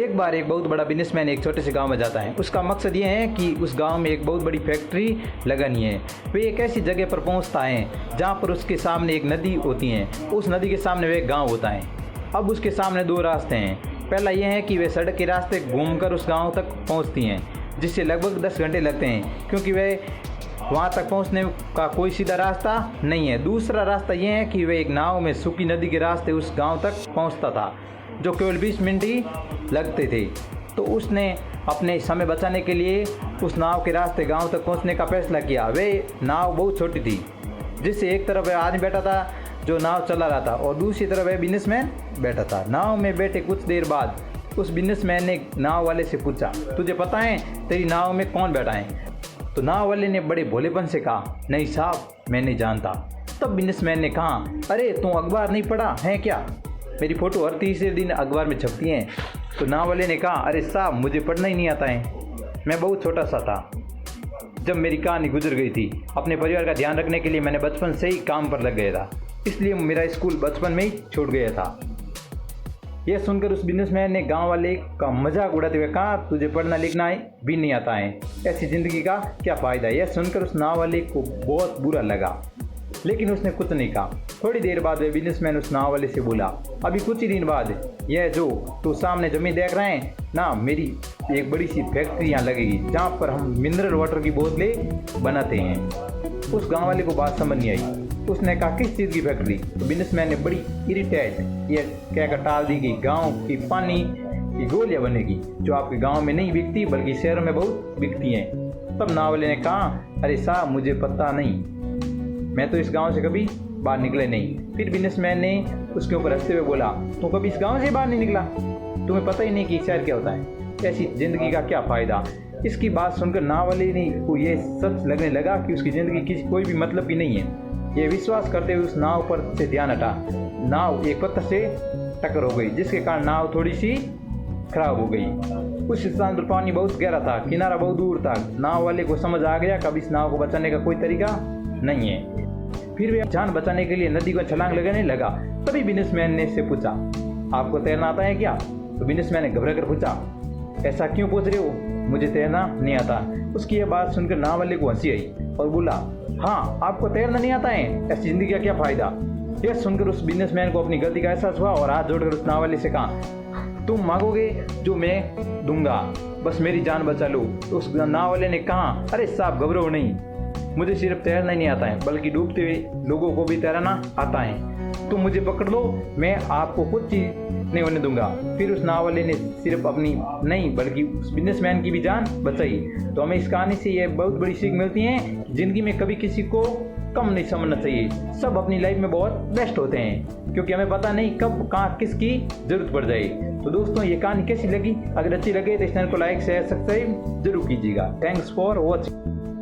एक बार एक बहुत बड़ा बिजनेसमैन एक छोटे से गांव में जाता है। उसका मकसद ये है कि उस गांव में एक बहुत बड़ी फैक्ट्री लगानी है। वे एक ऐसी जगह पर पहुंचता है जहां पर उसके सामने एक नदी होती है। उस नदी के सामने वे एक गांव होता है। अब उसके सामने दो रास्ते हैं। पहला यह है कि वे सड़क के रास्ते घूमकर उस गाँव तक पहुँचती हैं, जिससे लगभग 10 घंटे लगते हैं, क्योंकि वे वहाँ तक पहुँचने का कोई सीधा रास्ता नहीं है। दूसरा रास्ता यह है कि वे एक नाव में सूखी नदी के रास्ते उस गांव तक पहुँचता था, जो केवल 20 मिनट ही लगते थे। तो उसने अपने समय बचाने के लिए उस नाव के रास्ते गांव तक पहुंचने का फैसला किया। वे नाव बहुत छोटी थी, जिससे एक तरफ आदमी बैठा था जो नाव चला रहा था और दूसरी तरफ वह बिजनेसमैन बैठा था। नाव में बैठे कुछ देर बाद उस बिजनेसमैन ने नाव वाले से पूछा, तुझे पता है तेरी नाव में कौन बैठा है? तो नाव वाले ने बड़े भोलेपन से कहा, नहीं साहब, मैं नहीं जानता। तब बिजनेसमैन ने कहा, अरे तू अखबार नहीं पढ़ा है क्या? मेरी फ़ोटो हर तीसरे दिन अखबार में छपती हैं। तो नाव वाले ने कहा, अरे साहब, मुझे पढ़ना ही नहीं आता है। मैं बहुत छोटा सा था जब मेरी कहानी गुजर गई थी। अपने परिवार का ध्यान रखने के लिए मैंने बचपन से ही काम पर लग गया था, इसलिए मेरा स्कूल बचपन में ही छूट गया था। यह सुनकर उस बिजनेसमैन ने गांव वाले का मजाक उड़ाते हुए कहा, तुझे पढ़ना लिखना भी नहीं आता है, ऐसी ज़िंदगी का क्या फ़ायदा? यह सुनकर उस नाव वाले को बहुत बुरा लगा, लेकिन उसने कुछ नहीं कहा। थोड़ी देर बाद वह बिजनेसमैन उस नाव वाले से बोला, अभी कुछ ही दिन बाद यह जो तू सामने ज़मीन देख रहे हैं ना, मेरी एक बड़ी सी फैक्ट्री यहाँ लगेगी, जहाँ पर हम मिनरल वाटर की बोतलें बनाते हैं। उस गांव वाले को बात समझ नहीं आई। उसने कहा, किस चीज़ की फैक्ट्री? तो बिजनेसमैन ने बड़ी इरिटेट यह कहकर टाल दी कि गाँव की पानी की गोलियाँ बनेगी, जो आपके गाँव में नहीं बिकती बल्कि शहरों में बहुत बिकती हैं। तब नाव वाले ने कहा, अरे साहब, मुझे पता नहीं, मैं तो इस गांव से कभी बाहर निकले नहीं। फिर बिजनेसमैन ने उसके ऊपर हंसते हुए बोला, तू कभी इस गांव से बाहर नहीं निकला? तुम्हें पता ही नहीं कि शहर क्या होता है, ऐसी ज़िंदगी का क्या फ़ायदा? इसकी बात सुनकर नाव वाले ने को ये सच लगने लगा कि उसकी ज़िंदगी की कोई भी मतलब ही नहीं है। यह विश्वास करते हुए उस नाव पर से ध्यान हटा। नाव एक पत्थर से टक्कर हो गई, जिसके कारण नाव थोड़ी सी खराब हो गई। उस स्थान पर पानी बहुत गहरा था, किनारा बहुत दूर था। नाव वाले को समझ आ गया कभी इस नाव को बचाने का कोई तरीका नहीं है। फिर वे जान बचाने के लिए नदी को छलांग लगाने लगा। तभी बिजनेसमैन ने इससे पूछा, आपको तैरना आता है क्या? तो बिजनेसमैन ने घबरा कर पूछा, ऐसा क्यों पूछ रहे हो? मुझे तैरना नहीं आता। उसकी यह बात सुनकर नाव वाले को हंसी आई और बोला, हाँ, आपको तैरना नहीं आता है, ऐसी जिंदगी का क्या फायदा? यह सुनकर उस बिजनेसमैन को अपनी गलती का एहसास हुआ और हाथ जोड़कर उस नाव वाले से कहा, तुम मांगोगे जो मैं दूंगा, बस मेरी जान बचा लो। तो उस नाव वाले ने कहा, अरे साहब, घबराओ नहीं, मुझे सिर्फ तैरना ही नहीं आता है बल्कि डूबते हुए लोगों को भी तैरना आता है। तुम मुझे पकड़ लो, मैं आपको कुछ चीज़ नहीं होने दूंगा। फिर उस नाव वाले ने सिर्फ अपनी नहीं बल्कि उस बिजनेसमैन की भी जान बचाई। तो हमें इस कहानी से यह बहुत बड़ी सीख मिलती है कि ज़िंदगी में कभी किसी को कम नहीं समझना चाहिए। सब अपनी लाइफ में बहुत बेस्ट होते हैं, क्योंकि हमें पता नहीं कब कहाँ किसकी ज़रूरत पड़ जाए। तो दोस्तों, ये कहानी कैसी लगी? अगर अच्छी लगे तो इस चैनल को लाइक शेयर सब्सक्राइब जरूर कीजिएगा। Thanks for watching.